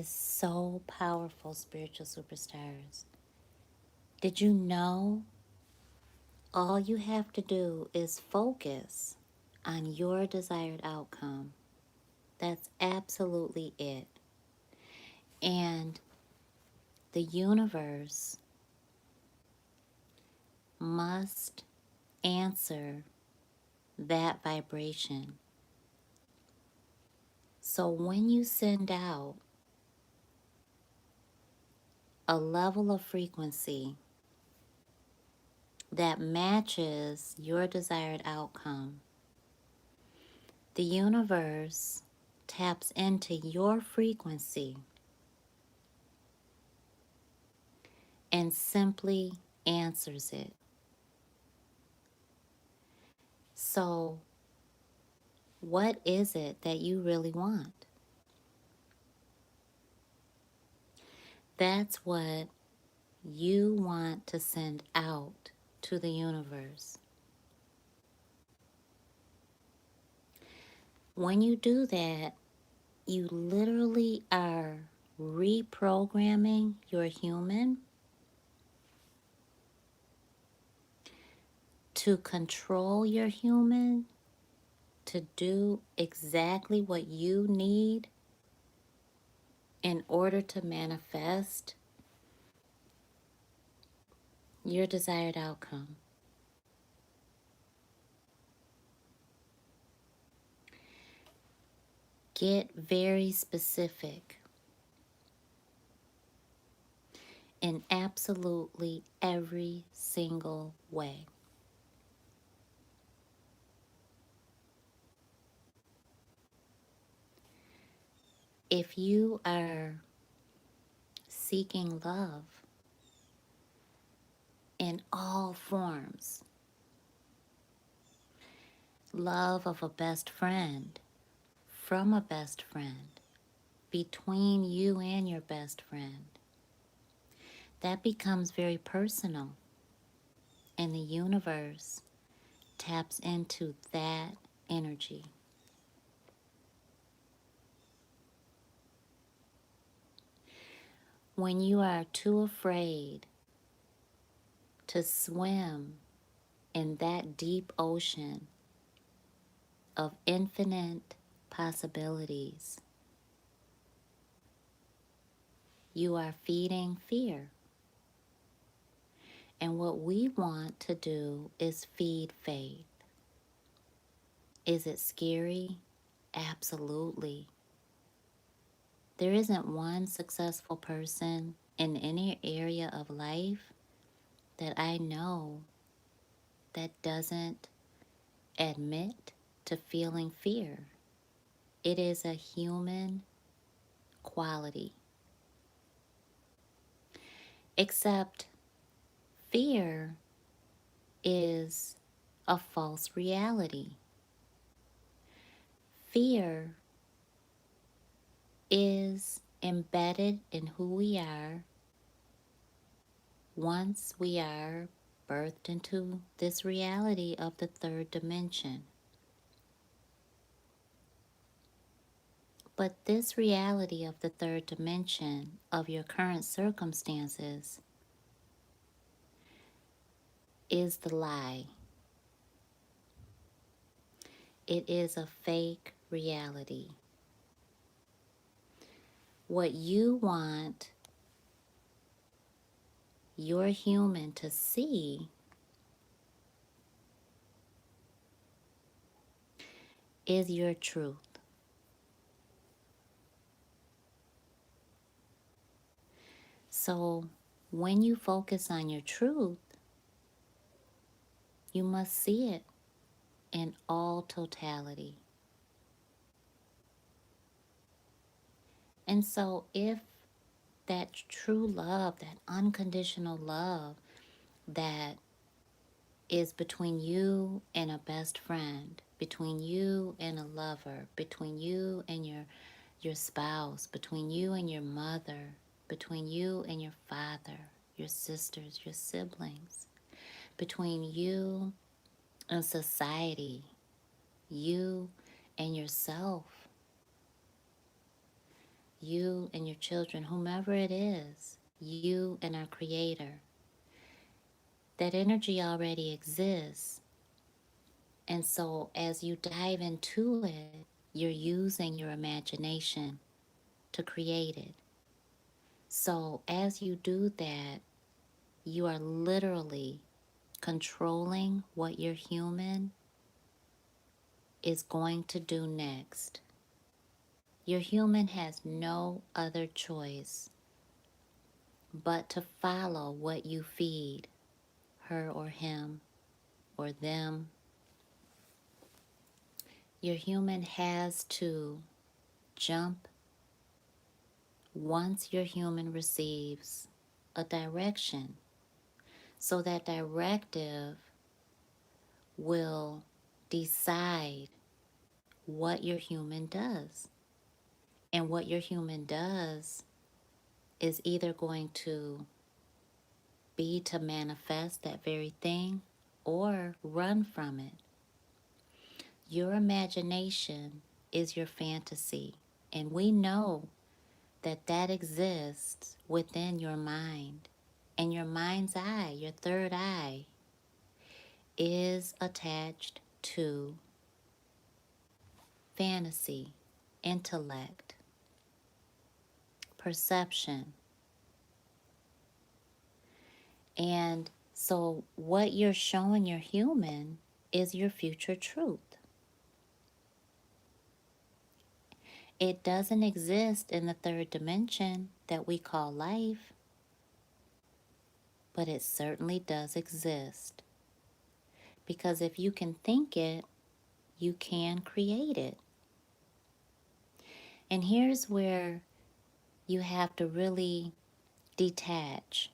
is so powerful, spiritual superstars. Did you know all you have to do is focus on your desired outcome? That's absolutely it. And the universe must answer that vibration. So when you send out a level of frequency that matches your desired outcome, the universe taps into your frequency and simply answers it. So, what is it that you really want? That's what you want to send out to the universe. When you do that, you literally are reprogramming your human to control your human to do exactly what you need in order to manifest your desired outcome. Get very specific in absolutely every single way. If you are seeking love in all forms, love of a best friend, from a best friend, between you and your best friend, that becomes very personal, and the universe taps into that energy. When you are too afraid to swim in that deep ocean of infinite possibilities, you are feeding fear. And what we want to do is feed faith. Is it scary? Absolutely. There isn't one successful person in any area of life that I know that doesn't admit to feeling fear. It is a human quality. Except fear is a false reality. Fear is embedded in who we are once we are birthed into this reality of the third dimension. But this reality of the third dimension of your current circumstances is the lie. It is a fake reality. What you want your human to see is your truth. So when you focus on your truth, you must see it in all totality. And so if that true love, that unconditional love that is between you and a best friend, between you and a lover, between you and your spouse, between you and your mother, between you and your father, your sisters, your siblings, between you and society, you and yourself. you and your children, whomever it is, you and our Creator, that energy already exists. And so as you dive into it, you're using your imagination to create it. So as you do that, you are literally controlling what your human is going to do next. Your human has no other choice but to follow what you feed her or him or them. Your human has to jump once your human receives a direction. So that directive will decide what your human does. And what your human does is either going to be to manifest that very thing or run from it. Your imagination is your fantasy, and we know that that exists within your mind. And your mind's eye, your third eye, is attached to fantasy, intellect, perception. And so what you're showing your human is your future truth. It doesn't exist in the third dimension that we call life, but it certainly does exist. Because if you can think it, you can create it. And here's where you have to really detach,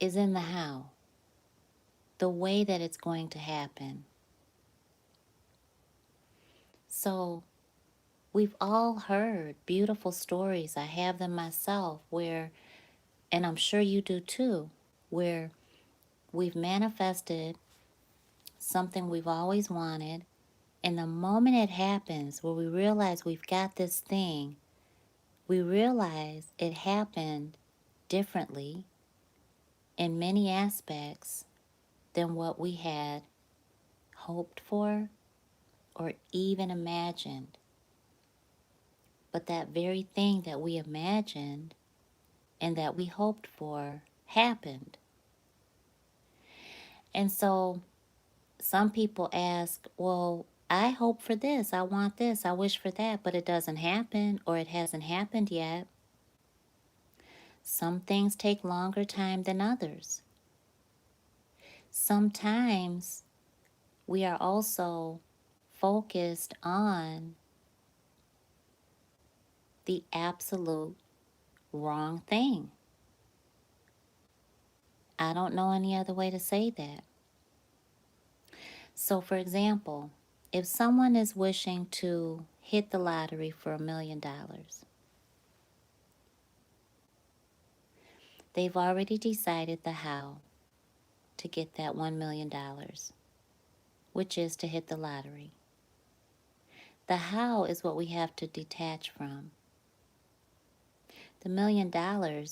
is in the how, the way that it's going to happen. So we've all heard beautiful stories. I have them myself where, and I'm sure you do too, where we've manifested something we've always wanted. And the moment it happens, where we realize we've got this thing, we realize it happened differently in many aspects than what we had hoped for or even imagined. But that very thing that we imagined and that we hoped for happened. And so some people ask, well, I hope for this, I want this, I wish for that, but it doesn't happen or it hasn't happened yet. Some things take longer time than others. Sometimes we are also focused on the absolute wrong thing. I don't know any other way to say that. So, for example, if someone is wishing to hit the lottery for $1 million, they've already decided the how to get that $1 million, which is to hit the lottery. The how is what we have to detach from. The $1 million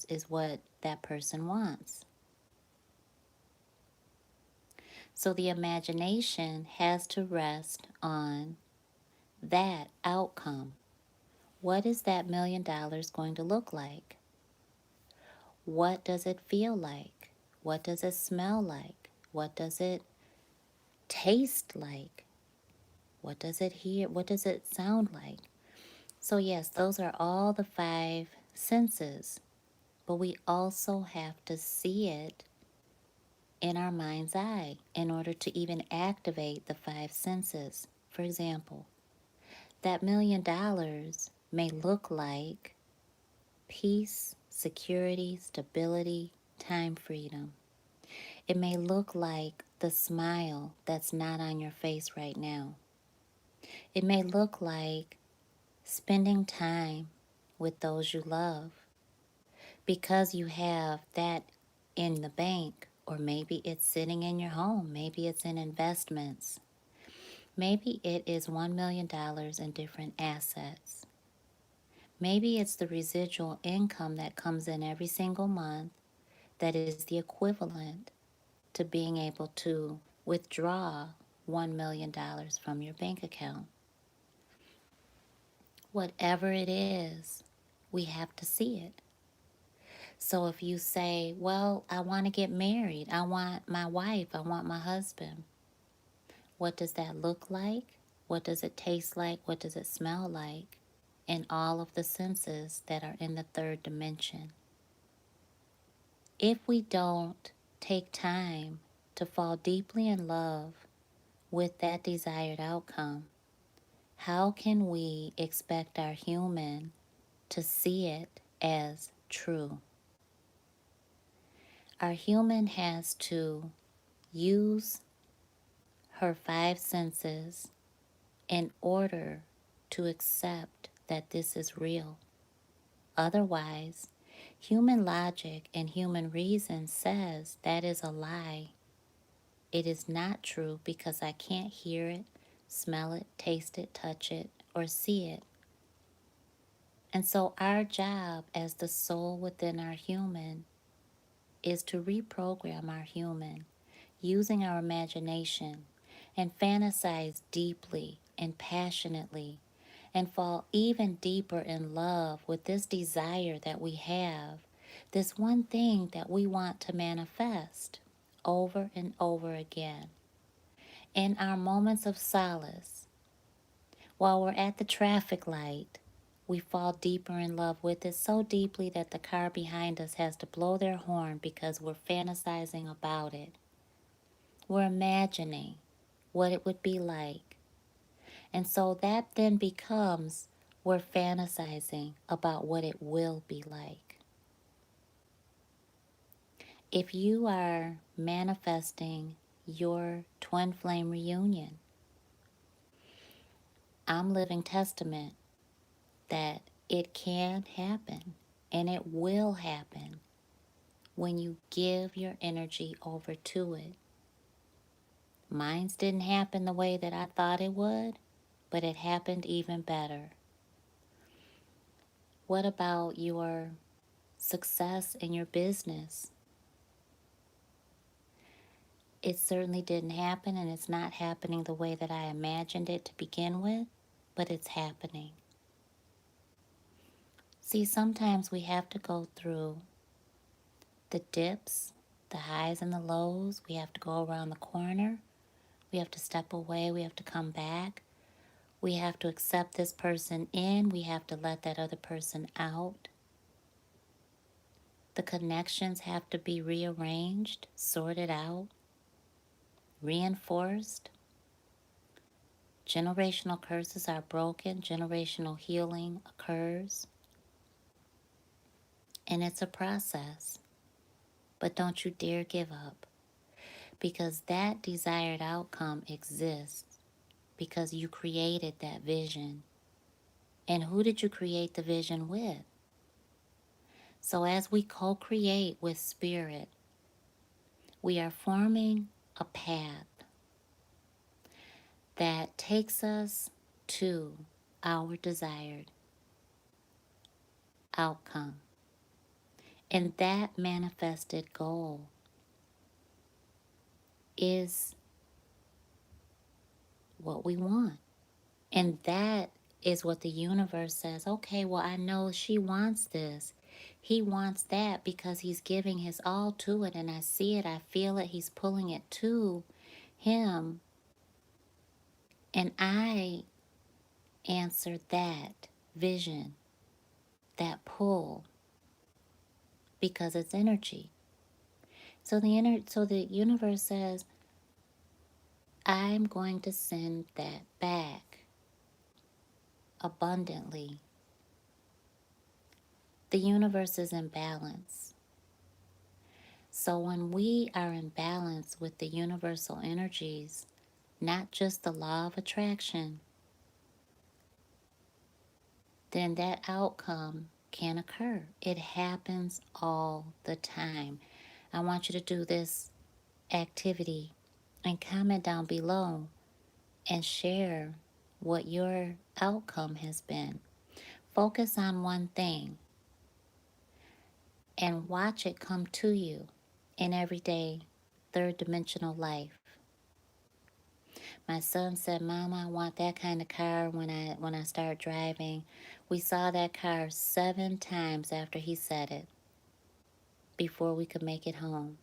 is what that person wants. So the imagination has to rest on that outcome. What is that $1 million going to look like? What does it feel like? What does it smell like? What does it taste like? What does it hear? What does it sound like? So yes, those are all the 5 senses, but we also have to see it in our mind's eye in order to even activate the 5 senses. For example, that $1 million may look like peace, security, stability, time freedom. It may look like the smile that's not on your face right now. It may look like spending time with those you love because you have that in the bank, or maybe it's sitting in your home, maybe it's in investments, maybe it is $1 million in different assets. Maybe it's the residual income that comes in every single month that is the equivalent to being able to withdraw $1 million from your bank account. Whatever it is, we have to see it. So if you say, well, I want to get married, I want my wife, I want my husband, what does that look like? What does it taste like? What does it smell like? In all of the senses that are in the third dimension. If we don't take time to fall deeply in love with that desired outcome, how can we expect our human to see it as true? Our human has to use her five senses in order to accept that this is real. Otherwise, human logic and human reason says that is a lie. It is not true because I can't hear it, smell it, taste it, touch it, or see it. And so our job as the soul within our human is to reprogram our human using our imagination and fantasize deeply and passionately and fall even deeper in love with this desire that we have, this one thing that we want to manifest over and over again. In our moments of solace, while we're at the traffic light, we fall deeper in love with it so deeply that the car behind us has to blow their horn because we're fantasizing about it. We're imagining what it would be like. And so that then becomes we're fantasizing about what it will be like. If you are manifesting your twin flame reunion, I'm living testament that it can happen and it will happen when you give your energy over to it. Mine's didn't happen the way that I thought it would, but it happened even better. What about your success in your business? It certainly didn't happen, and it's not happening the way that I imagined it to begin with, but it's happening. See, sometimes we have to go through the dips, the highs and the lows. We have to go around the corner. We have to step away. We have to come back. We have to accept this person in. We have to let that other person out. The connections have to be rearranged, sorted out, reinforced. Generational curses are broken. Generational healing occurs. And it's a process. But don't you dare give up, because that desired outcome exists because you created that vision. And who did you create the vision with? So as we co-create with spirit, we are forming a path that takes us to our desired outcome. And that manifested goal is what we want. And that is what the universe says. Okay, well, I know she wants this. He wants that because he's giving his all to it. And I see it. I feel it. He's pulling it to him. And I answer that vision, that pull, because it's energy. So the universe says, I'm going to send that back abundantly. The universe is in balance. So when we are in balance with the universal energies, not just the law of attraction, then that outcome can occur. It happens all the time. I want you to do this activity and comment down below and share what your outcome has been. Focus on one thing and watch it come to you in everyday third dimensional life. My son said, "Mama, I want that kind of car when I start driving." We saw that car 7 times after he said it before we could make it home.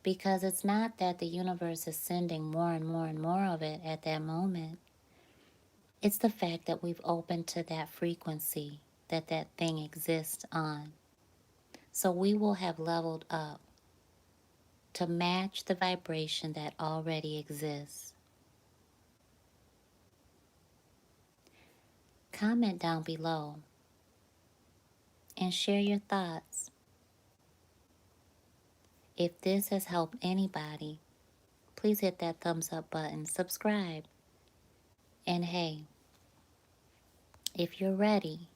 Because it's not that the universe is sending more and more and more of it at that moment. It's the fact that we've opened to that frequency that that thing exists on. So we will have leveled up to match the vibration that already exists. Comment down below and share your thoughts. If this has helped anybody, please hit that thumbs up button, subscribe. And hey, if you're ready,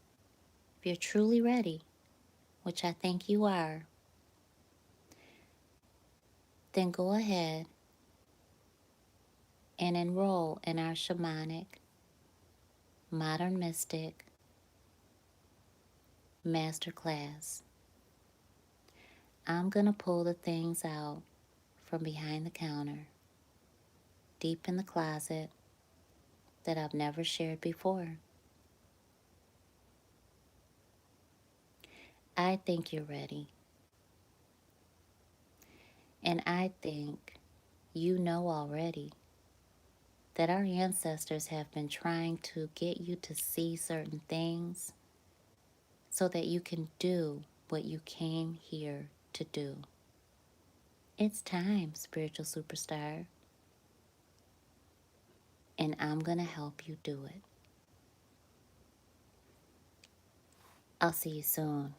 if you're truly ready, which I think you are, then go ahead and enroll in our shamanic, modern mystic masterclass. I'm going to pull the things out from behind the counter, deep in the closet, that I've never shared before. I think you're ready. And I think you know already that our ancestors have been trying to get you to see certain things so that you can do what you came here to do. It's time, spiritual superstar. And I'm going to help you do it. I'll see you soon.